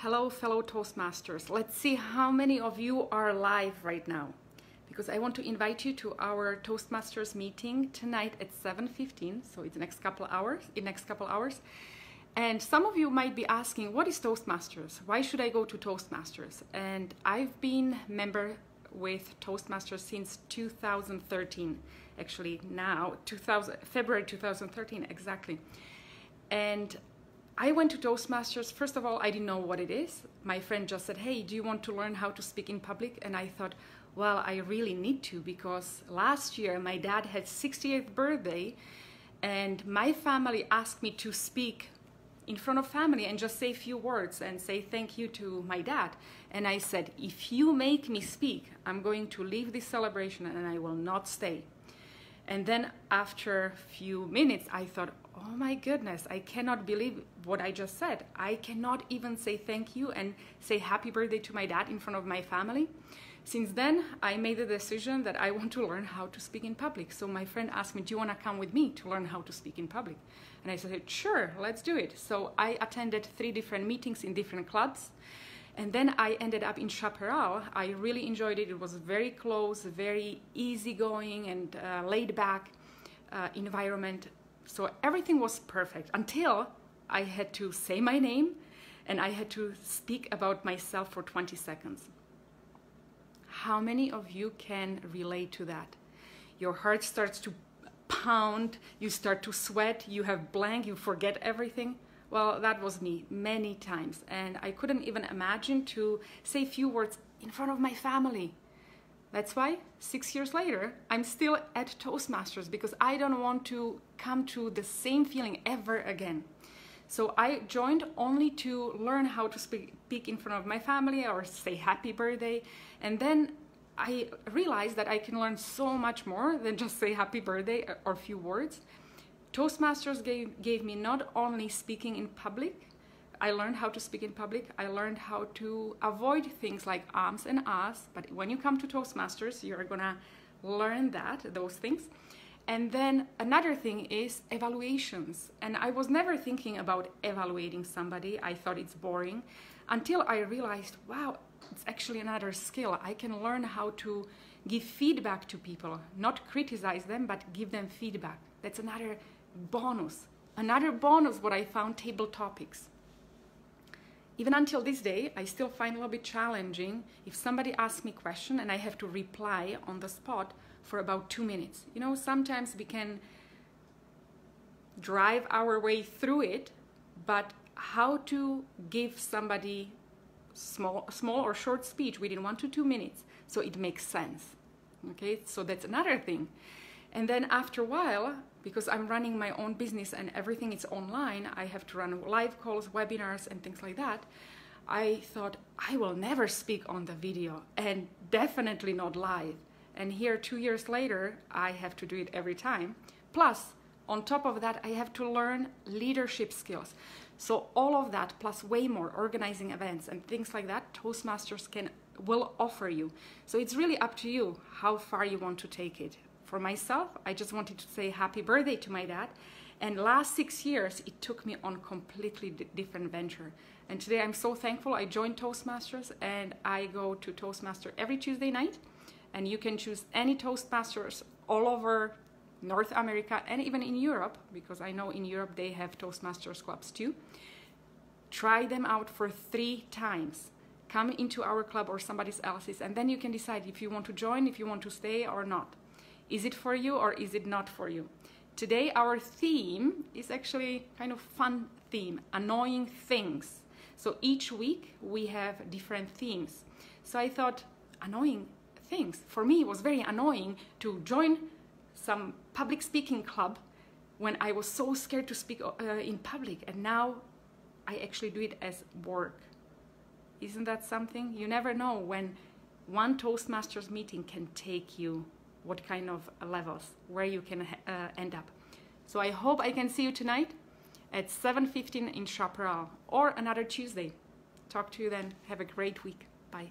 Hello, fellow Toastmasters. Let's see how many of you are live right now, because I want to invite you to our Toastmasters meeting tonight at 7:15. So it's next couple hours. And some of you might be asking, what is Toastmasters? Why should I go to Toastmasters? And I've been member with Toastmasters since 2013. Actually now, February 2013 exactly. And I went to Toastmasters. First of all, I didn't know what it is. My friend just said, hey, do you want to learn how to speak in public? And I thought, well, I really need to, because last year my dad had 68th birthday and my family asked me to speak in front of family and just say a few words and say thank you to my dad. And I said, if you make me speak, I'm going to leave this celebration and I will not stay. And then after a few minutes, I thought, oh my goodness, I cannot believe what I just said. I cannot even say thank you and say happy birthday to my dad in front of my family. Since then, I made the decision that I want to learn how to speak in public. So my friend asked me, do you want to come with me to learn how to speak in public? And I said, sure, let's do it. So I attended 3 different meetings in different clubs. And then I ended up in Chaparral. I really enjoyed it. It was very close, very easygoing and laid back environment. So everything was perfect until I had to say my name and I had to speak about myself for 20 seconds. How many of you can relate to that? Your heart starts to pound, you start to sweat, you have blank, you forget everything. Well, that was me many times, and I couldn't even imagine to say a few words in front of my family. That's why 6 years later, I'm still at Toastmasters, because I don't want to come to the same feeling ever again. So I joined only to learn how to speak in front of my family or say happy birthday. And then I realized that I can learn so much more than just say happy birthday or a few words. Toastmasters gave me not only speaking in public, I learned how to speak in public, I learned how to avoid things like ums and ahs, but when you come to Toastmasters, you're gonna learn those things. And then another thing is evaluations. And I was never thinking about evaluating somebody. I thought it's boring until I realized, wow, it's actually another skill. I can learn how to give feedback to people, not criticize them, but give them feedback. That's another bonus. Another bonus, what I found, table topics. Even until this day, I still find a little bit challenging if somebody asks me a question and I have to reply on the spot for about 2 minutes. You know, sometimes we can drive our way through it, but how to give somebody small or short speech within 1 to 2 minutes so it makes sense. Okay, so that's another thing. And then after a while, because I'm running my own business and everything is online, I have to run live calls, webinars, and things like that. I thought, I will never speak on the video, and definitely not live. And here, 2 years later, I have to do it every time. Plus, on top of that, I have to learn leadership skills. So all of that, plus way more, organizing events and things like that, Toastmasters will offer you. So it's really up to you how far you want to take it. For myself, I just wanted to say happy birthday to my dad. And last 6 years, it took me on completely different venture. And today I'm so thankful I joined Toastmasters, and I go to Toastmaster every Tuesday night. And you can choose any Toastmasters all over North America and even in Europe, because I know in Europe they have Toastmasters clubs too. Try them out for 3 times. Come into our club or somebody else's, and then you can decide if you want to join, if you want to stay or not. Is it for you or is it not for you? Today our theme is actually kind of fun theme, annoying things. So each week we have different themes. So I thought annoying things. For me, it was very annoying to join some public speaking club when I was so scared to speak in public, and now I actually do it as work. Isn't that something? You never know when one Toastmasters meeting can take you, what kind of levels, where you can end up. So I hope I can see you tonight at 7:15 in Chaparral or another Tuesday. Talk to you then. Have a great week. Bye.